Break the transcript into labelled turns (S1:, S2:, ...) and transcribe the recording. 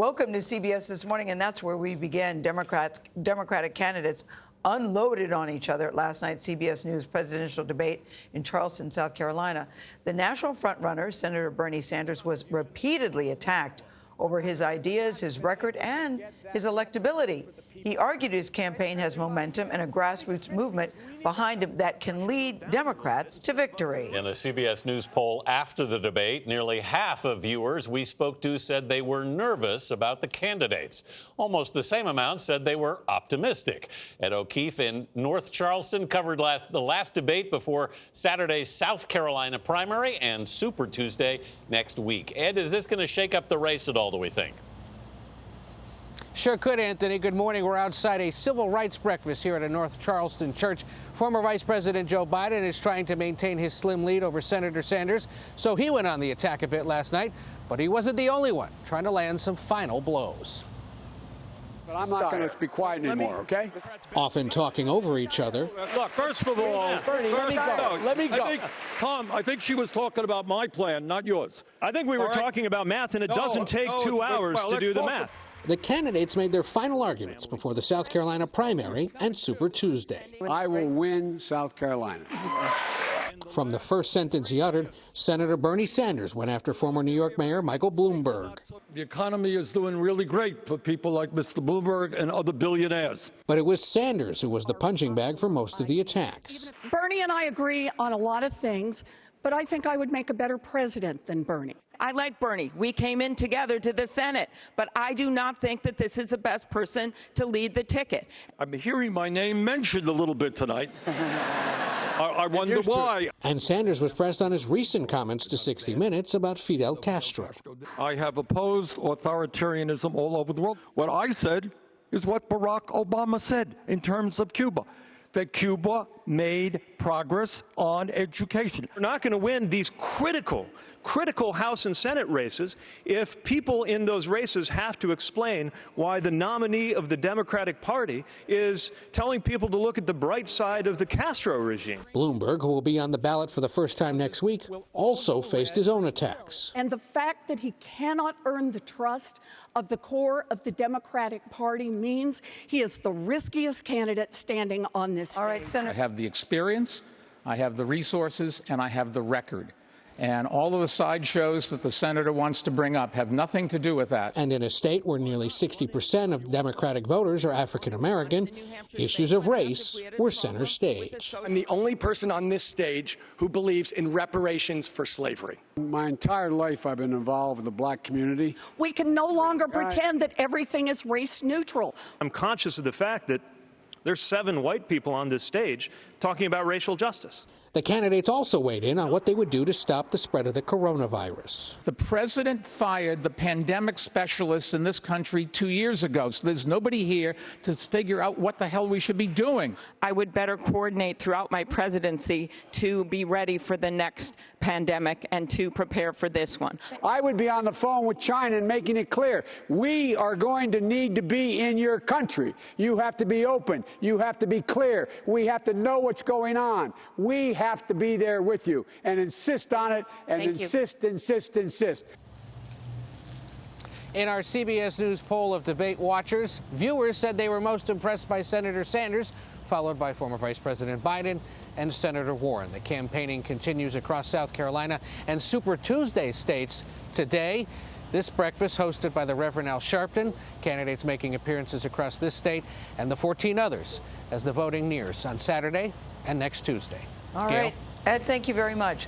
S1: Welcome to CBS This Morning, and that's where we began. Democratic candidates unloaded on each other at last night's CBS News presidential debate in Charleston, South Carolina. The national frontrunner, Senator Bernie Sanders, was repeatedly attacked over his ideas, his record, and his electability. He argued his campaign has momentum and a grassroots movement behind him that can lead Democrats to victory.
S2: In a CBS News poll after the debate, nearly half of viewers we spoke to said they were nervous about the candidates. Almost the same amount said they were optimistic. Ed O'Keefe in North Charleston covered the last debate before Saturday's South Carolina primary and Super Tuesday next week. Ed, is this going to shake up the race at all, do we think?
S3: Sure could, Anthony. Good morning. We're outside a civil rights breakfast here at a North Charleston church. Former Vice President Joe Biden is trying to maintain his slim lead over Senator Sanders, so he went on the attack a bit last night, but he wasn't the only one trying to land some final blows.
S4: But I'm not going to be quiet anymore, okay?
S3: Often talking over each other.
S5: Look, first of all,
S4: Let me go.
S5: Tom, I think she was talking about my plan, not yours.
S6: I think we were talking about math, and it doesn't take 2 hours to do the math.
S3: The candidates made their final arguments before the South Carolina primary and Super Tuesday.
S4: I will win South Carolina.
S3: From the first sentence he uttered, Senator Bernie Sanders went after former New York Mayor Michael Bloomberg.
S5: The economy is doing really great for people like Mr. Bloomberg and other billionaires.
S3: But it was Sanders who was the punching bag for most of the attacks.
S7: Bernie and I agree on a lot of things, but I think I would make a better president than Bernie.
S8: I like Bernie. We came in together to the Senate, but I do not think that this is the best person to lead the ticket.
S5: I'm hearing my name mentioned a little bit tonight. I wonder why.
S3: And Sanders was pressed on his recent comments to 60 Minutes about Fidel Castro.
S5: I have opposed authoritarianism all over the world. What I said is what Barack Obama said in terms of Cuba, that Cuba made progress on education.
S6: We're not going to win these critical House and Senate races if people in those races have to explain why the nominee of the Democratic Party is telling people to look at the bright side of the Castro regime.
S3: Bloomberg, who will be on the ballot for the first time next week, also faced his own attacks.
S7: And the fact that he cannot earn the trust of the core of the Democratic Party means he is the riskiest candidate standing on this stage.
S1: All right, Senator.
S9: I have the experience, I have the resources, and I have the record. And all of the sideshows that the senator wants to bring up have nothing to do with that.
S3: And in a state where nearly 60% of Democratic voters are African American, issues of race were center stage.
S10: I'm the only person on this stage who believes in reparations for slavery.
S4: My entire life I've been involved with the black community.
S7: We can no longer pretend that everything is race neutral.
S6: I'm conscious of the fact that there's 7 white people on this stage talking about racial justice.
S3: The candidates also weighed in on what they would do to stop the spread of the coronavirus.
S9: The president fired the pandemic specialists in this country 2 years ago, so there's nobody here to figure out what the hell we should be doing.
S8: I would better coordinate throughout my presidency to be ready for the next pandemic and to prepare for this one.
S4: I would be on the phone with China and making it clear, we are going to need to be in your country. You have to be open. You have to be clear. We have to know what's going on. We have to be there with you and insist on it and insist.
S3: In our CBS News poll of debate watchers, viewers said they were most impressed by Senator Sanders, followed by former Vice President Biden and Senator Warren. The campaigning continues across South Carolina and Super Tuesday states today. This breakfast hosted by the Reverend Al Sharpton, candidates making appearances across this state, and the 14 others as the voting nears on Saturday and next Tuesday.
S1: All
S3: Gayle?
S1: right. Ed, thank you very much.